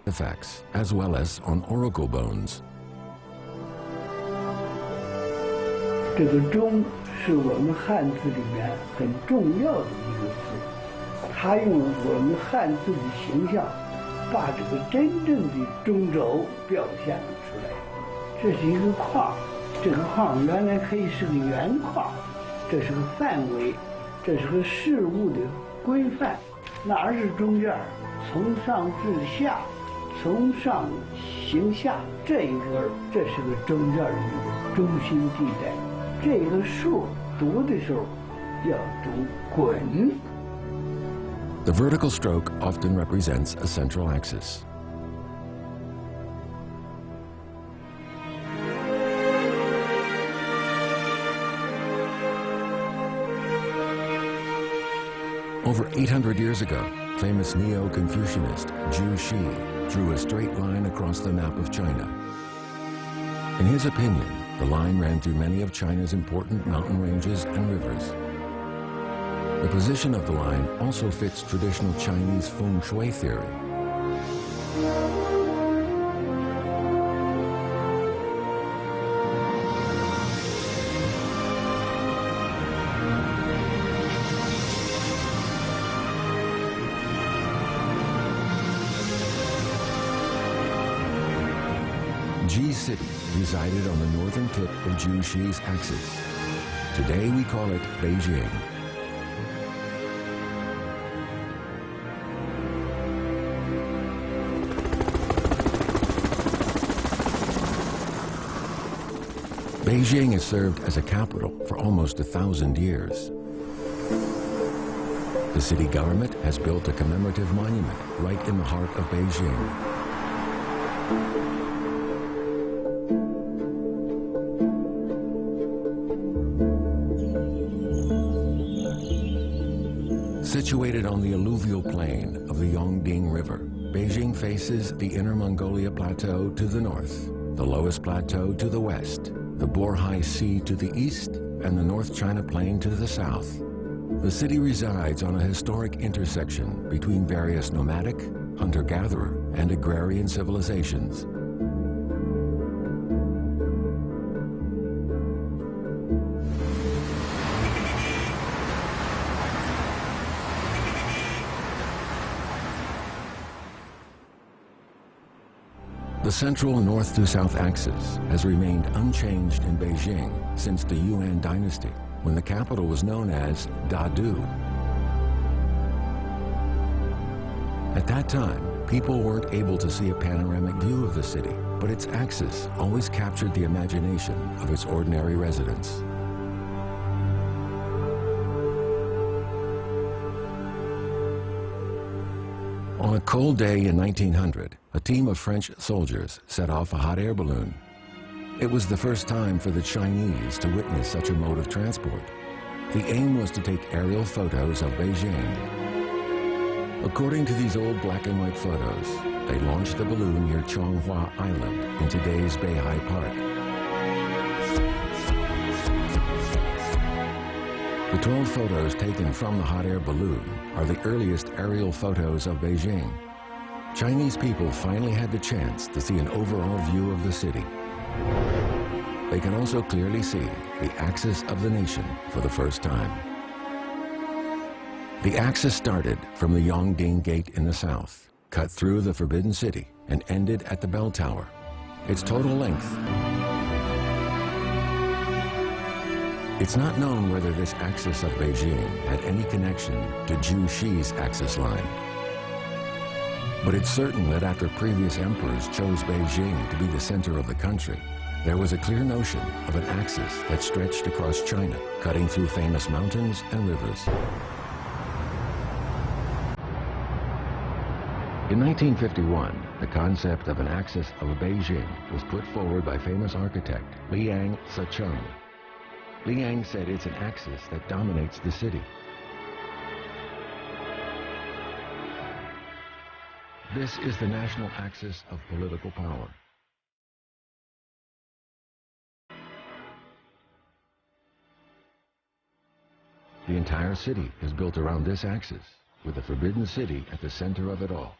artifacts, as well as on oracle bones. 这个钟是我们汉字里面很重要的一个字，它用我们汉字的形象，把这个真正的中轴表现了出来。这是一个框，这个框原来可以是个圆框，这是个范围，这是个事物的规范。哪儿是中间？从上至下，从上行下，这一根这是个中间的一个中心地带。这个数读的时候要读滚。 The vertical stroke often represents a central axis. Over 800 years ago, famous Neo-Confucianist Zhu Xi drew a straight line across the map of China. In his opinion, the line ran through many of China's important mountain ranges and rivers. The position of the line also fits traditional Chinese feng shui theory. Ji City resided on the northern tip of Zhu Xi's axis. Today we call it Beijing. Beijing has served as a capital for almost 1,000 years. The city government has built a commemorative monument right in the heart of Beijing. Situated on the alluvial plain of the Yongding River, Beijing faces the Inner Mongolia Plateau to the north, the lowest plateau to the west, the Borhai Sea to the east, and the North China Plain to the south. The city resides on a historic intersection between various nomadic, hunter-gatherer, and agrarian civilizations. The central north to south axis has remained unchanged in Beijing since the Yuan dynasty, when the capital was known as Dadu. At that time, people weren't able to see a panoramic view of the city, but its axis always captured the imagination of its ordinary residents. On a cold day in 1900, a team of French soldiers set off a hot air balloon. It was the first time for the Chinese to witness such a mode of transport. The aim was to take aerial photos of Beijing. According to these old black and white photos, they launched the balloon near Chonghua Island in today's Beihai Park. The 12 photos taken from the hot air balloon are the earliest aerial photos of Beijing. Chinese people finally had the chance to see an overall view of the city. They can also clearly see the axis of the nation for the first time. The axis started from the Yongding Gate in the south, cut through the Forbidden City, and ended at the Bell Tower. Its total length. It's not known whether this axis of Beijing had any connection to Zhu Xi's axis line. But it's certain that after previous emperors chose Beijing to be the center of the country, there was a clear notion of an axis that stretched across China, cutting through famous mountains and rivers. In 1951, the concept of an axis of Beijing was put forward by famous architect Liang Secheng. Liang said it's an axis that dominates the city. This is the national axis of political power. The entire city is built around this axis, with the Forbidden City at the center of it all.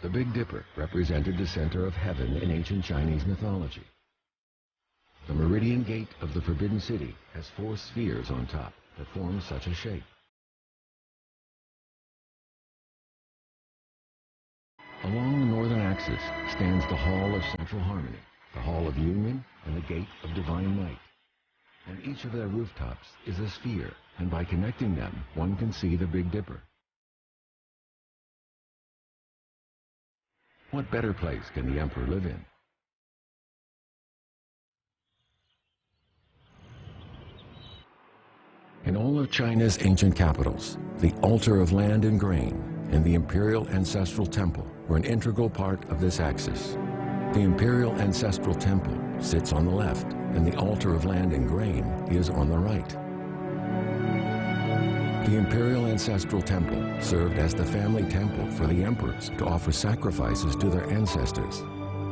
The Big Dipper represented the center of heaven in ancient Chinese mythology. The meridian gate of the Forbidden City has 4 spheres on top that form such a shape. Along the northern axis stands the Hall of Central Harmony, the Hall of Union, and the Gate of Divine Might. On each of their rooftops is a sphere, and by connecting them, one can see the Big Dipper. What better place can the emperor live in? In all of China's ancient capitals, the altar of land and grain and the imperial ancestral temple were an integral part of this axis. The imperial ancestral temple sits on the left, and the altar of land and grain is on the right. The imperial ancestral temple served as the family temple for the emperors to offer sacrifices to their ancestors.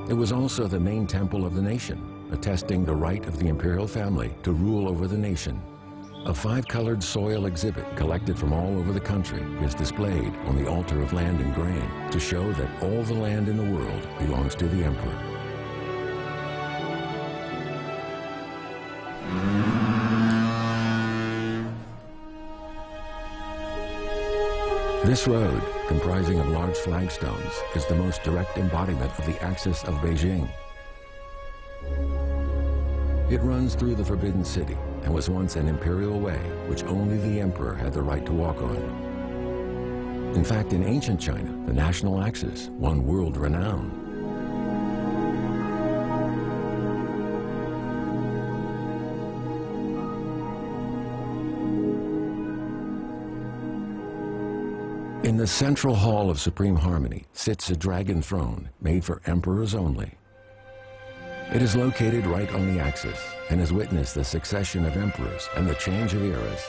It was also the main temple of the nation, attesting the right of the imperial family to rule over the nation. A 5-colored soil exhibit collected from all over the country is displayed on the altar of land and grain to show that all the land in the world belongs to the emperor. This road, comprising of large flagstones, is the most direct embodiment of the axis of Beijing. It runs through the Forbidden City and was once an imperial way which only the emperor had the right to walk on. In fact, in ancient China, the national axis won world renown. In the central hall of Supreme Harmony sits a dragon throne made for emperors only. It is located right on the axis and has witnessed the succession of emperors and the change of eras.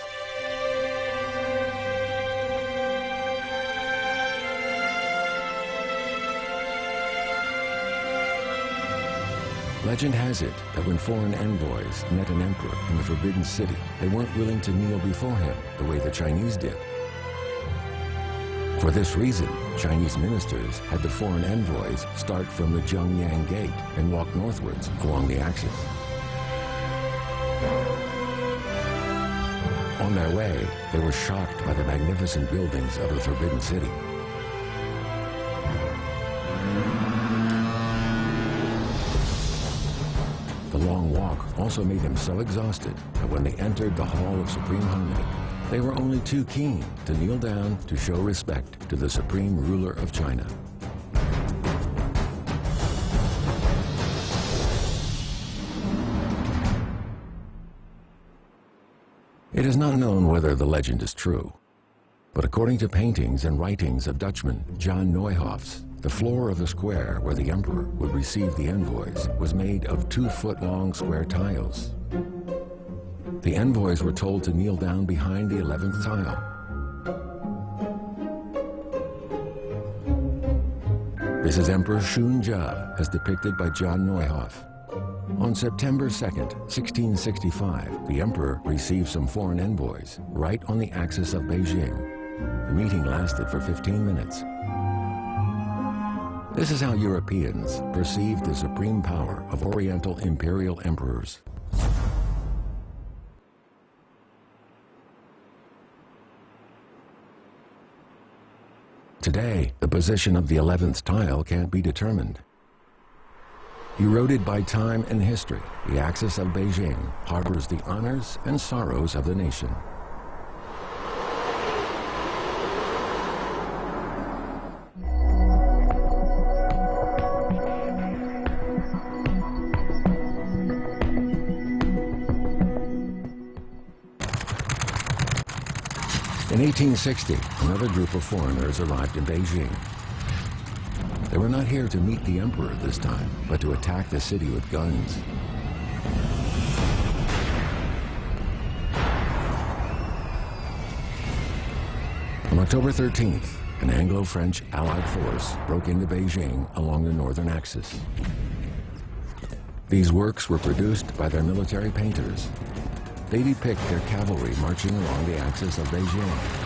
Legend has it that when foreign envoys met an emperor in the Forbidden City, they weren't willing to kneel before him the way the Chinese did. For this reason, Chinese ministers had the foreign envoys start from the Zhongyang Gate and walk northwards along the axis. On their way, they were shocked by the magnificent buildings of the Forbidden City. The long walk also made them so exhausted that when they entered the Hall of Supreme Harmony, they were only too keen to kneel down to show respect to the supreme ruler of China. It is not known whether the legend is true, but according to paintings and writings of Dutchman John Neuhoff's, the floor of the square where the emperor would receive the envoys was made of 2-foot-long square tiles. The envoys were told to kneel down behind the 11th tile. This is Emperor Shunjia, as depicted by John Neuhoff. On September 2nd, 1665, the emperor received some foreign envoys right on the axis of Beijing. The meeting lasted for 15 minutes. This is how Europeans perceived the supreme power of Oriental imperial emperors. Today, the position of the 11th tile can't be determined. Eroded by time and history, the axis of Beijing harbors the honors and sorrows of the nation. In 1860, another group of foreigners arrived in Beijing. They were not here to meet the emperor this time, but to attack the city with guns. On October 13th, an Anglo-French Allied force broke into Beijing along the northern axis. These works were produced by their military painters. They depict their cavalry marching along the axis of Beijing.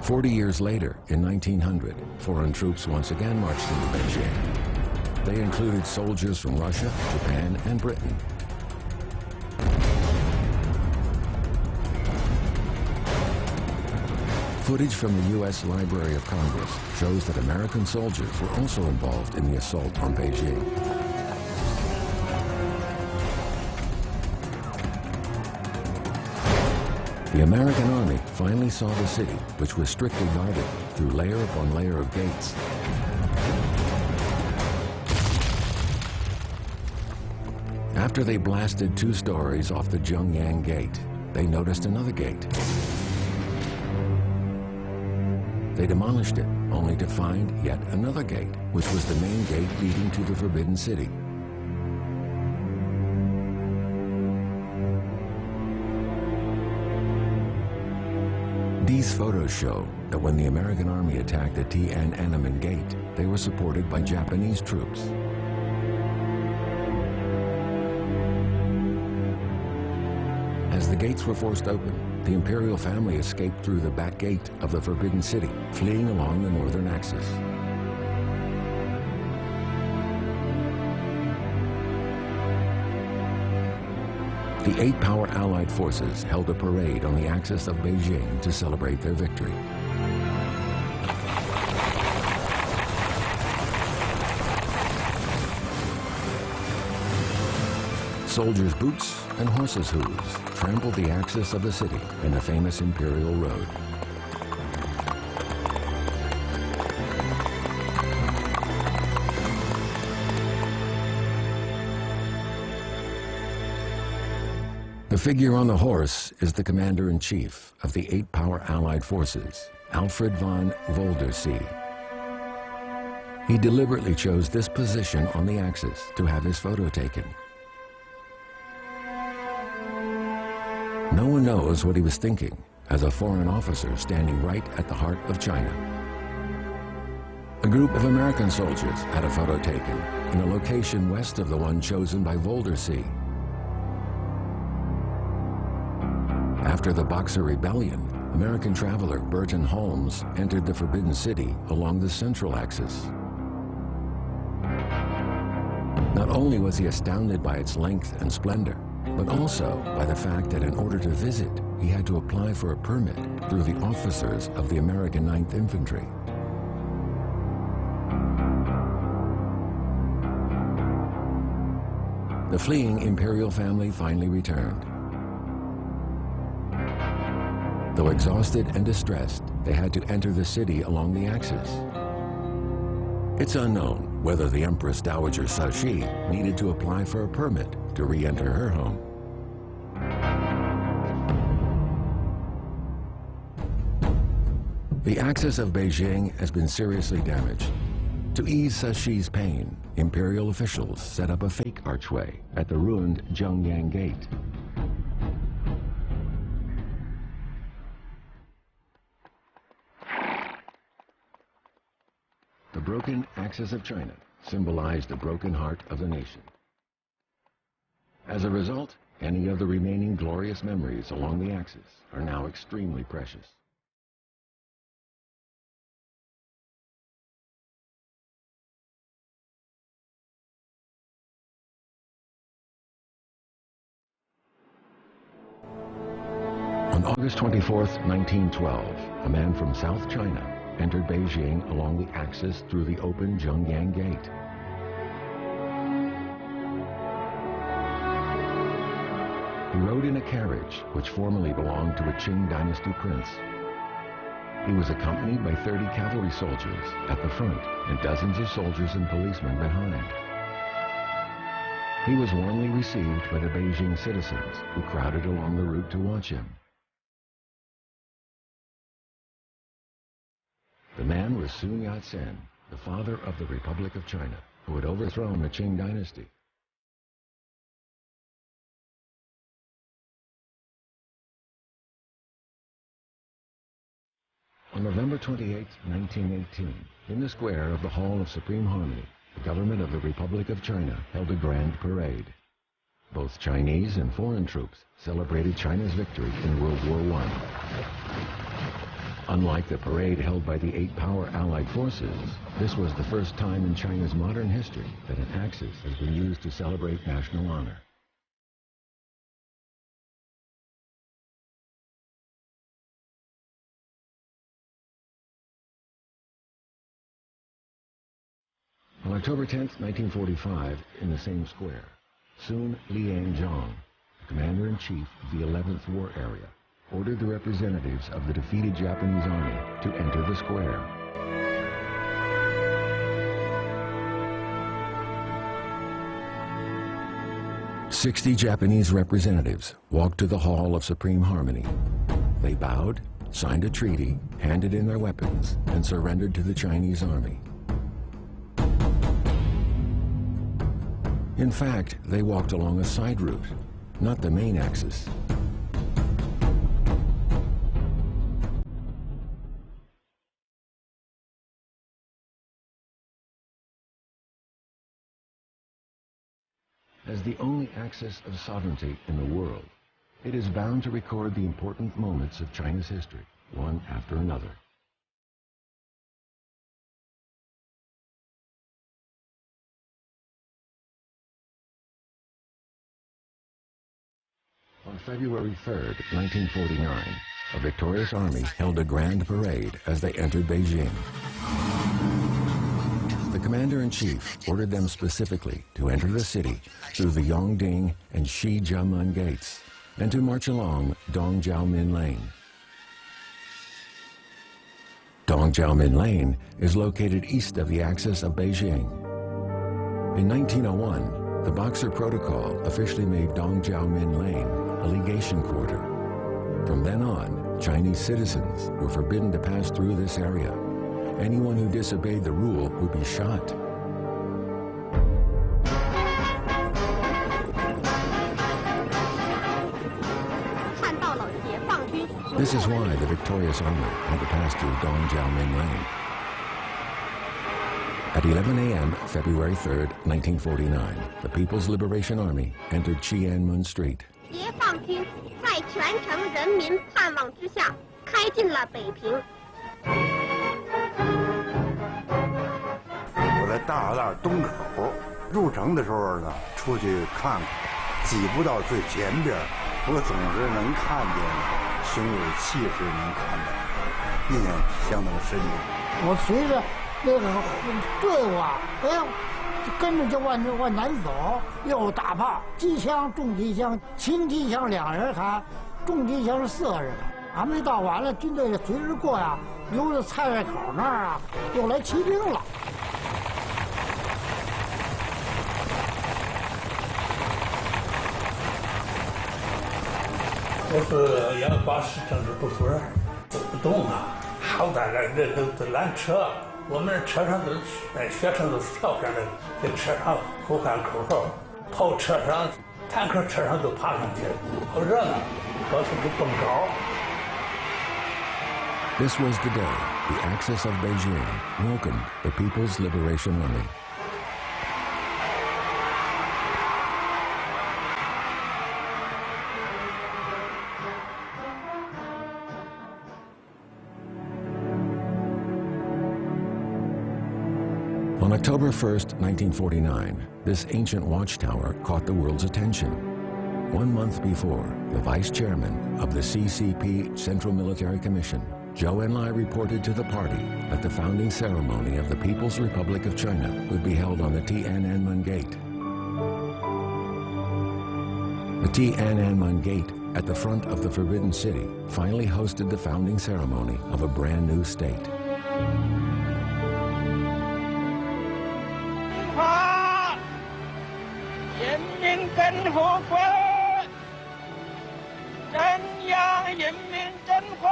40 years later, in 1900, foreign troops once again marched into Beijing. They included soldiers from Russia, Japan, and Britain. Footage from the U.S. Library of Congress shows that American soldiers were also involved in the assault on Beijing. The American Army finally saw the city, which was strictly guarded through layer upon layer of gates. After they blasted 2 stories off the Zhengyang Gate, they noticed another gate. They demolished it, only to find yet another gate, which was the main gate leading to the Forbidden City. These photos show that when the American Army attacked the Tiananmen Gate, they were supported by Japanese troops. As the gates were forced open, the imperial family escaped through the back gate of the Forbidden City, fleeing along the northern axis. The 8 power Allied forces held a parade on the axis of Beijing to celebrate their victory. Soldiers' boots and horses' hooves trampled the axis of the city in the famous Imperial Road. The figure on the horse is the commander-in-chief of the 8 power Allied forces, Alfred von Voldersee. He deliberately chose this position on the axis to have his photo taken. No one knows what he was thinking as a foreign officer standing right at the heart of China. A group of American soldiers had a photo taken in a location west of the one chosen by Voldersee. After the Boxer Rebellion, American traveler Burton Holmes entered the Forbidden City along the central axis. Not only was he astounded by its length and splendor, but also by the fact that in order to visit, he had to apply for a permit through the officers of the American 9th Infantry. The fleeing imperial family finally returned. Though exhausted and distressed, they had to enter the city along the axis. It's unknown whether the Empress Dowager Cixi needed to apply for a permit to re-enter her home. The axis of Beijing has been seriously damaged. To ease Cixi's pain, imperial officials set up a fake archway at the ruined Zhengyang Gate. The broken axis of China symbolized the broken heart of the nation. As a result, any of the remaining glorious memories along the axis are now extremely precious. On August 24th, 1912, a man from South China entered Beijing along the axis through the open Zhengyang Gate. He rode in a carriage which formerly belonged to a Qing dynasty prince. He was accompanied by 30 cavalry soldiers at the front and dozens of soldiers and policemen behind. He was warmly received by the Beijing citizens who crowded along the route to watch him. The man was Sun Yat-sen, the father of the Republic of China, who had overthrown the Qing dynasty. On November 28, 1918, in the square of the Hall of Supreme Harmony, the government of the Republic of China held a grand parade. Both Chinese and foreign troops celebrated China's victory in World War I. Unlike the parade held by the 8 power Allied forces, this was the first time in China's modern history that an axis has been used to celebrate national honor. On October 10, 1945, in the same square, Sun Lianzhong, the commander-in-chief of the 11th War Area, ordered the representatives of the defeated Japanese army to enter the square. "60 Japanese representatives walked to the Hall of Supreme Harmony. They bowed, signed a treaty, handed in their weapons, and surrendered to the Chinese army. In fact, they walked along a side route, not the main axis. As the only axis of sovereignty in the world, it is bound to record the important moments of China's history, one after another. On February 3, 1949, a victorious army held a grand parade as they entered Beijing. The commander-in-chief ordered them specifically to enter the city through the Yongding and Shijiamen gates and to march along Dongjiaomin Lane. Dongjiaomin Lane is located east of the axis of Beijing. In 1901, the Boxer Protocol officially made Dongjiaomin Lane a legation quarter. From then on, Chinese citizens were forbidden to pass through this area. Anyone who disobeyed the rule would be shot. This is why the victorious army had to pass through Dongjiaomin Lane. At 11 a.m., February 3, 1949, the People's Liberation Army entered Tiananmen Street. 解放军在全城人民盼望之下，开进了北平。我在大栅栏东口入城的时候呢，出去看看，挤不到最前边，我总是能看见雄伟气势，能看到，印象相当深刻。我随着那个队伍啊，哎，跟着就往南走，有大炮、机枪、重机枪、轻机枪2人喊，重机枪是4个人喊。还没到晚了，军队随时过呀，由着菜市口那儿啊，又来骑兵了。我是180政治部主任，走不动啊，好在这都拦车。我们车上都学生都跳上来，在车上呼喊口号，跑车上、坦克车上都爬上去，好热闹，到处都蹦高。 This was the day the Axis of Beijing welcomed the People's Liberation Army. On October 1st, 1949, this ancient watchtower caught the world's attention. 1 month before, the vice chairman of the CCP Central Military Commission, Zhou Enlai, reported to the party that the founding ceremony of the People's Republic of China would be held on the Tiananmen Gate. The Tiananmen Gate at the front of the Forbidden City finally hosted the founding ceremony of a brand new state. 人民共和国中央人民政府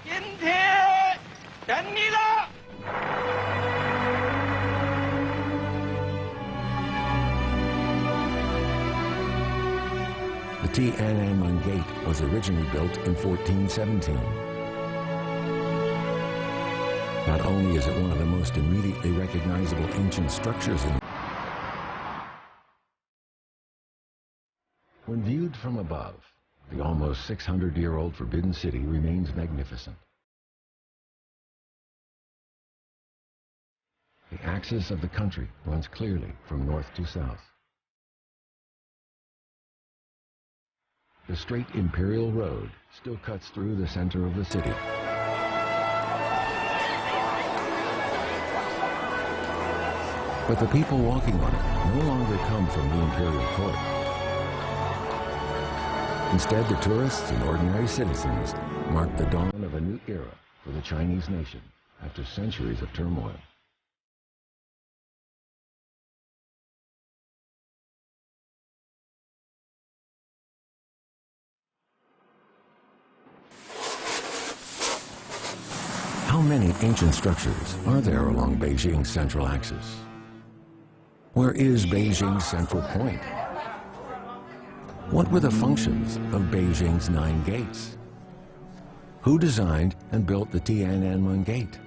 今天胜利了。 The Tiananmen Gate was originally built in 1417. Not only is it one of the most immediately recognizable ancient structures in when viewed from above, The almost 600-year-old Forbidden City remains magnificent. The axis of the country runs clearly from north to south. The straight Imperial Road still cuts through the center of the city. But the people walking on it no longer come from the Imperial Court. Instead, the tourists and ordinary citizens mark the dawn of a new era for the Chinese nation after centuries of turmoil. How many ancient structures are there along Beijing's central axis? Where is Beijing's central point? What were the functions of Beijing's 9 gates? Who designed and built the Tiananmen Gate?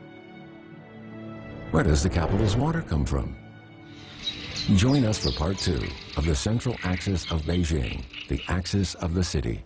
Where does the capital's water come from? Join us for part 2 of the central axis of Beijing, the axis of the city.